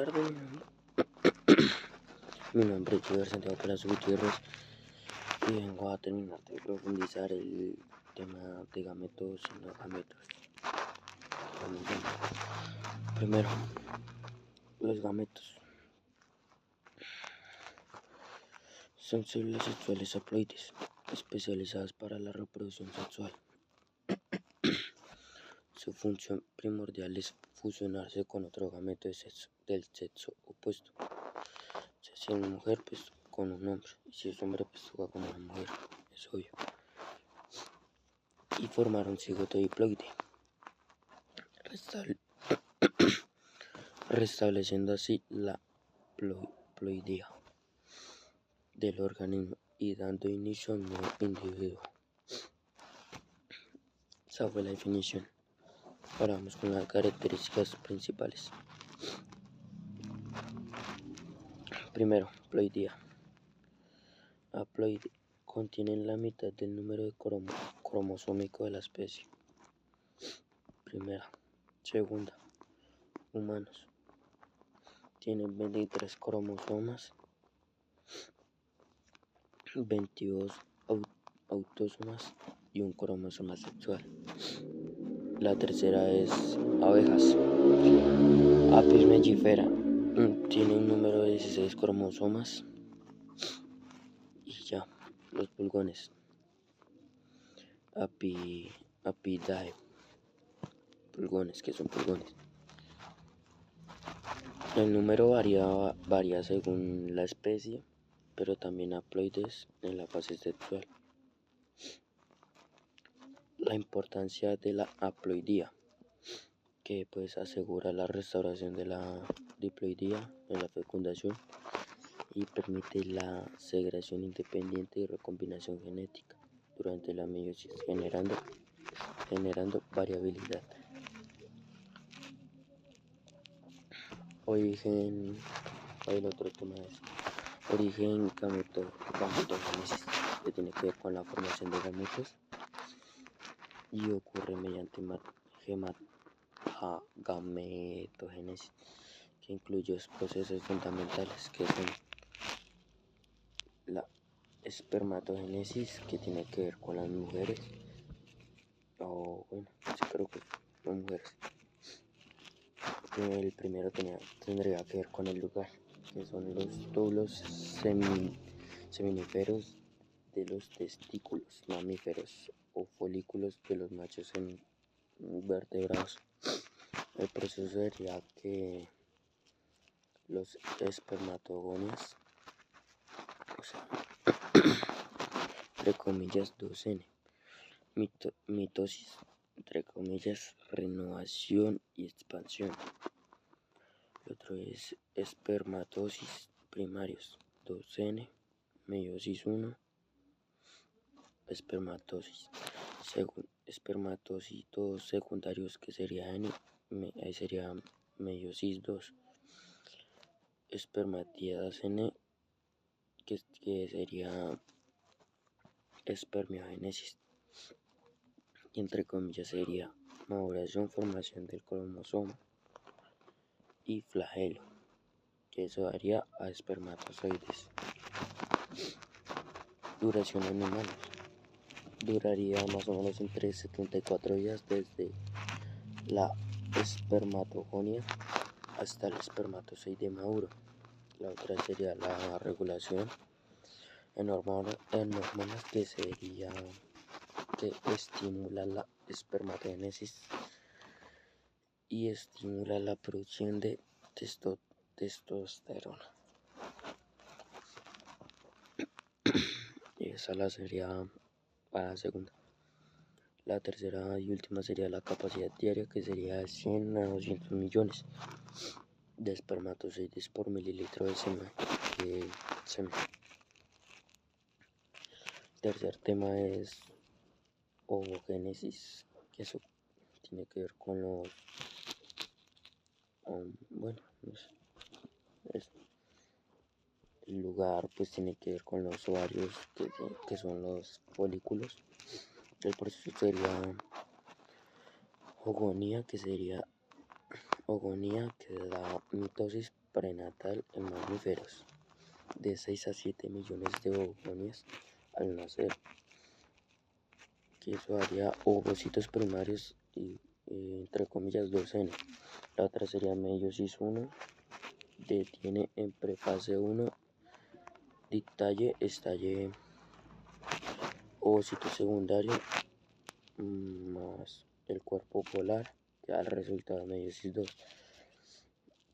tardes, mi nombre es Joder Santiago Palacio Gutiérrez y vengo a terminar de profundizar el tema de gametos y no gametos. Primero, los gametos son células sexuales haploides especializadas para la reproducción sexual. Su función primordial es fusionarse con otro gameto del sexo opuesto. Si es mujer, pues con un hombre, y si es hombre, pues juega con una mujer, es obvio. Y formar un cigoto diploide, restableciendo así la ploidea del organismo y dando inicio a un nuevo individuo. Esa fue la definición. Ahora vamos con las características principales. Primero, ploidea. Haploide contienen la mitad del número de cromosómico de la especie. Primera. Segunda, humanos. Tienen 23 cromosomas, 22 autosomas y un cromosoma sexual. La tercera es abejas. Apis mellifera tiene un número de 16 cromosomas. Y ya, los pulgones. Apidae. Pulgones, que son pulgones. El número varía según la especie, pero también haploides en la fase sexual. La importancia de la haploidía, que pues asegura la restauración de la diploidía en la fecundación y permite la segregación independiente y recombinación genética durante la meiosis, generando variabilidad. El otro tema es origen gametogénesis, que tiene que ver con la formación de gametos y ocurre mediante gametogénesis, que incluye dos procesos fundamentales que son la espermatogénesis, que tiene que ver con las mujeres, creo que son mujeres. El primero tendría que ver con el lugar, que son los túbulos seminíferos de los testículos mamíferos o folículos de los machos en vertebrados. El proceso sería que los espermatogonias, entre comillas 2N, mitosis, entre comillas, renovación y expansión. El otro es espermatosis primarios, 2N, meiosis 1, espermatocitos secundarios, que sería N, ahí sería meiosis 2, espermatíadas N, que sería espermiogénesis, y entre comillas sería maduración, formación del cromosoma, y flagelo, que eso daría a espermatozoides. Duración en humanos. Duraría más o menos entre 74 días desde la espermatogonia hasta el espermatozoide maduro. La otra sería la regulación en hormonas, que estimula la espermatogénesis y estimula la producción de testosterona. Y esa sería la segunda. La tercera y última sería la capacidad diaria, que sería 100 a 200 millones de espermatozoides por mililitro de semen. Tercer tema es ovogénesis, que eso tiene que ver con los el lugar, pues tiene que ver con los ovarios, que son los folículos. El proceso sería ogonía, que sería ogonía, que es la mitosis prenatal en mamíferos, de 6 a 7 millones de ogonias al nacer, que eso haría ovocitos primarios y entre comillas 2N. La otra sería meiosis 1, detiene en prefase 1, dictalle, estalle, ovocito secundario más el cuerpo polar, que da el resultado de meiosis 2,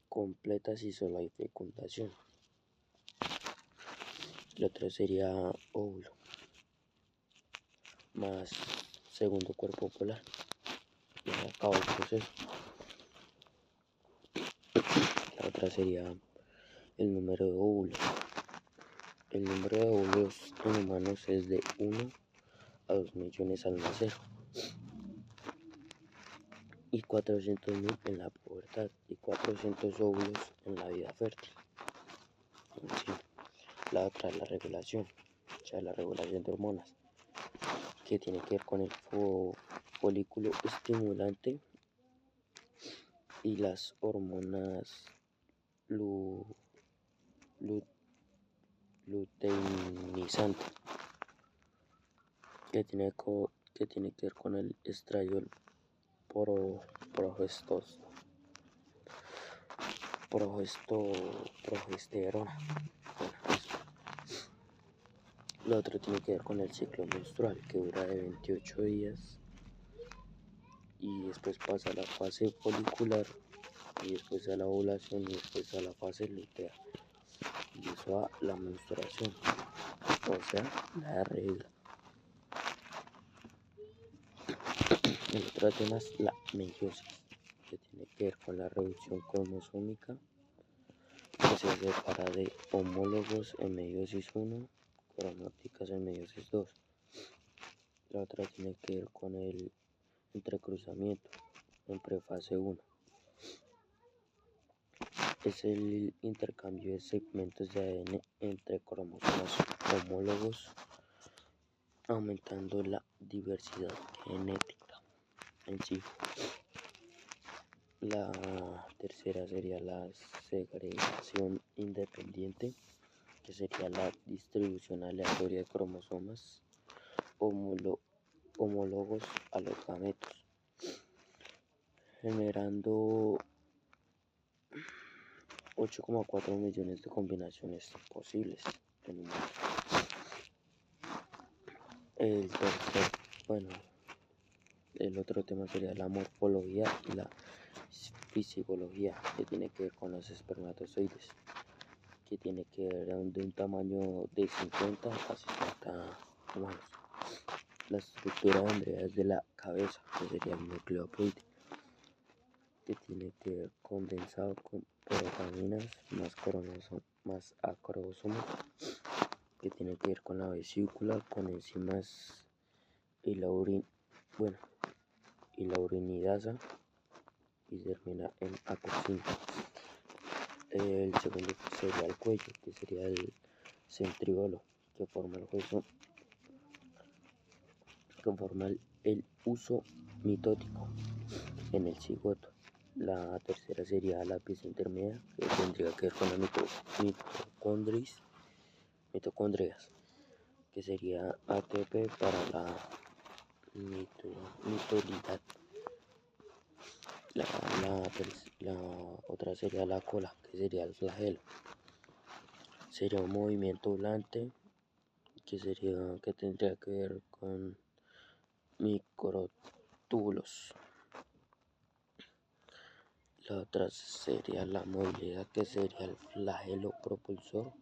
completa si solo hay fecundación. El otro sería óvulo más segundo cuerpo polar, y se acaba el proceso. La otra sería el número de óvulos. El número de óvulos en humanos es de 1 a 2 millones al nacer y 400.000 en la pubertad y 400 óvulos en la vida fértil. Sí. La otra es la regulación, o sea, la regulación de hormonas, que tiene que ver con el folículo estimulante y las hormonas luteinizantes, que tiene que ver con el estradiol progesterona. Lo otro tiene que ver con el ciclo menstrual, que dura de 28 días y después pasa a la fase folicular y después a la ovulación y después a la fase lútea y eso a la menstruación, o sea, la regla. El otro tema es la meiosis, que tiene que ver con la reducción cromosómica, que se separa de homólogos en meiosis 1, cromáticas en meiosis 2. La otra tiene que ver con el entrecruzamiento en prefase 1. Es el intercambio de segmentos de ADN entre cromosomas homólogos, aumentando la diversidad genética en sí. La tercera sería la segregación independiente, que sería la distribución aleatoria de cromosomas homólogos a los gametos, generando 8,4 millones de combinaciones posibles en un mundo. El otro tema sería la morfología y la fisiología, que tiene que ver con los espermatozoides, que tiene que ver de un tamaño de 50 a 60 humanos. La estructura vendría desde la cabeza, que sería el núcleo haploide, que tiene que ver condensado con protaminas más acromosomas, que tiene que ver con la vesícula, con enzimas y la urinidasa, y termina en acoxina. El segundo sería el cuello, que sería el centríolo, que forma el hueso, que forma el uso mitótico en el cigoto. La tercera sería la pieza intermedia, que tendría que ver con la mitocondrias, que sería ATP para la mitolidad. La otra sería la cola, que sería el flagelo. Sería un movimiento volante que tendría que ver con microtúbulos. La otra sería la movilidad, que sería el flagelo propulsor, o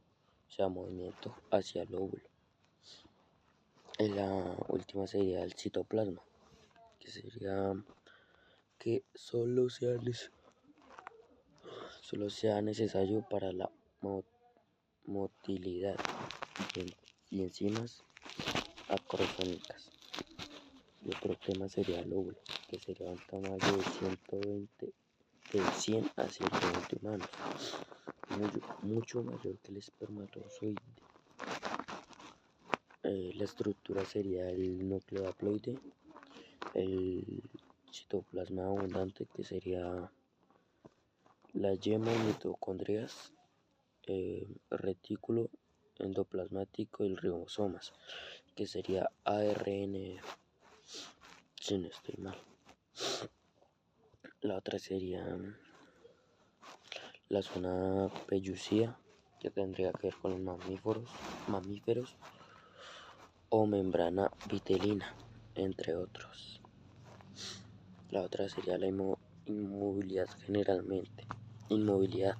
sea, movimiento hacia el óvulo. Y la última sería el citoplasma, que sería que solo sea necesario para la motilidad y enzimas acrosónicas. Y otro tema sería el óvulo, que sería un tamaño de 100 a 120 humanos, mucho mayor que el espermatozoide. La estructura sería el núcleo haploide, el citoplasma abundante, que sería la yema y mitocondrias, retículo endoplasmático y ribosomas, que sería ARN, si no estoy mal. La otra sería la zona pellucida, que tendría que ver con los mamíferos o membrana vitelina, entre otros. La otra sería la inmovilidad inmovilidad,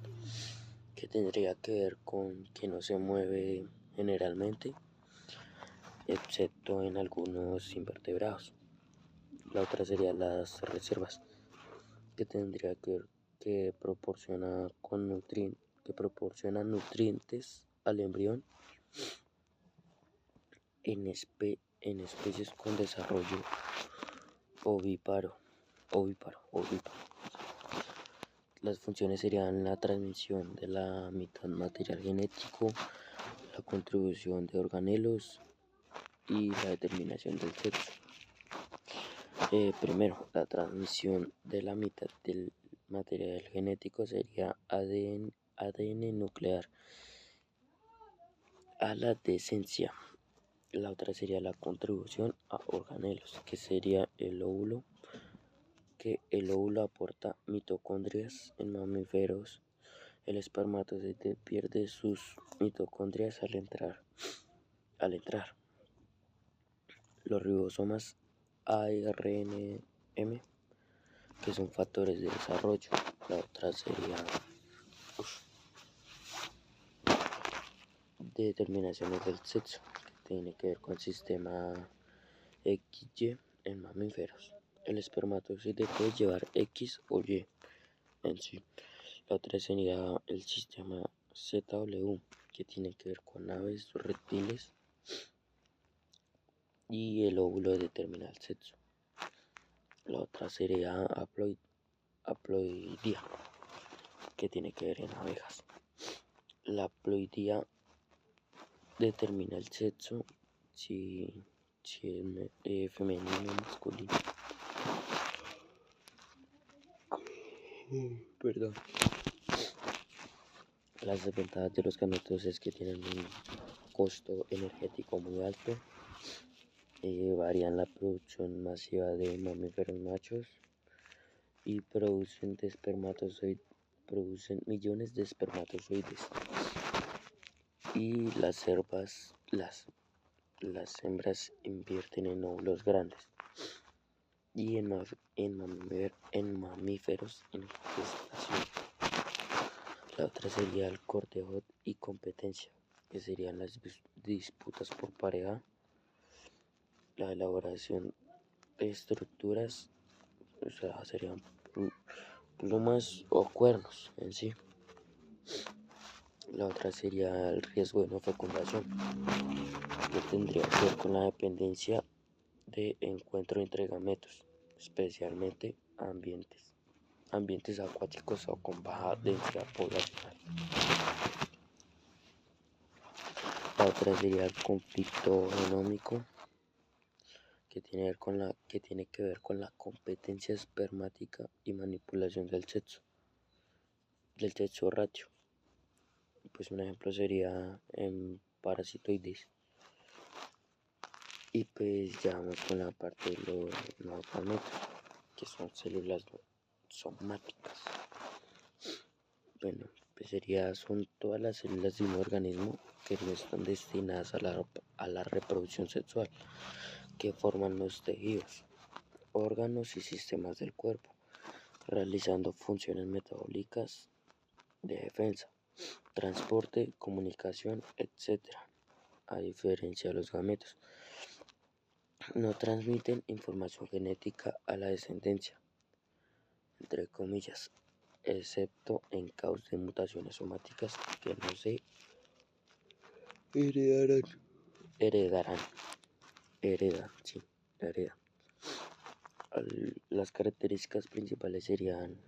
que tendría que ver con que no se mueve generalmente, excepto en algunos invertebrados. La otra sería las reservas, que tendría que ver que proporciona nutrientes al embrión en especies con desarrollo ovíparo. Las funciones serían la transmisión de la mitad material genético, la contribución de organelos y la determinación del sexo. Primero, la transmisión de la mitad del material genético sería ADN nuclear a la descendencia. La otra sería la contribución a organelos, que sería el óvulo, que el óvulo aporta mitocondrias en mamíferos. El espermatozoide pierde sus mitocondrias al entrar. Los ribosomas ARNM, que son factores de desarrollo. La otra sería determinaciones del sexo, que tiene que ver con el sistema XY en mamíferos. El espermatozoide puede llevar X o Y en sí. La otra sería el sistema ZW, que tiene que ver con aves, reptiles, y el óvulo determina el sexo. La otra sería haploidía, que tiene que ver en abejas. La haploidía determina el sexo, si es femenino o masculino. Perdón. Las desventajas de los gametos es que tienen un costo energético muy alto, varían la producción masiva de mamíferos machos y producen millones de espermatozoides, y las hembras invierten en óvulos grandes, y en mamíferos en gestación. La otra sería el cortejo y competencia, que serían las disputas por pareja, la elaboración de estructuras, o sea, serían plumas o cuernos en sí. La otra sería el riesgo de no fecundación, que tendría que ver con la dependencia de encuentro entre gametos, especialmente ambientes acuáticos o con baja densidad poblacional. La otra sería el conflicto genómico, que tiene que ver con la competencia espermática y manipulación del sexo ratio. Pues un ejemplo sería en parasitoides. Y pues ya vamos con la parte de los gametos, que son células somáticas. Bueno, pues son todas las células de un organismo que no están destinadas a la reproducción sexual, que forman los tejidos, órganos y sistemas del cuerpo, realizando funciones metabólicas, de defensa, transporte, comunicación, etc. A diferencia de los gametos, no transmiten información genética a la descendencia, entre comillas, excepto en casos de mutaciones somáticas que no se heredan. Las características principales serían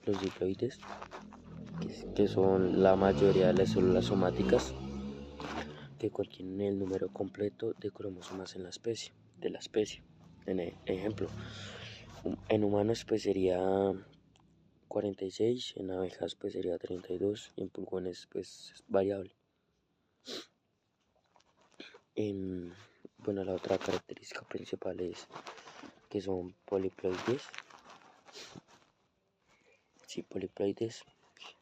los diploides, que son la mayoría de las células somáticas que contienen el número completo de cromosomas de la especie. Ejemplo, en humanos pues sería 46, en abejas pues sería 32 y en pulgones pues es variable. Bueno, la otra característica principal es que son poliploides, poliploides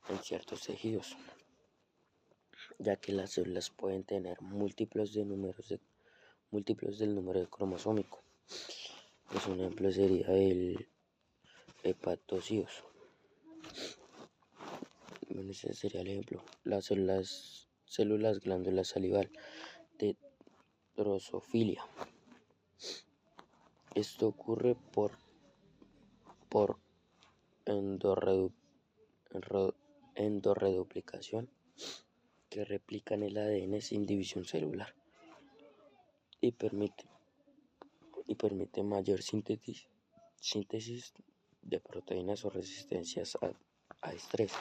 en ciertos tejidos, ya que las células pueden tener múltiplos del número de cromosómico. Pues un ejemplo sería el hepatocitos. Bueno, ese sería el ejemplo. Las células glándula salival de drosofilia. Esto ocurre por endorreduplicación, que replican el ADN sin división celular y permite mayor síntesis de proteínas o resistencias a estrés.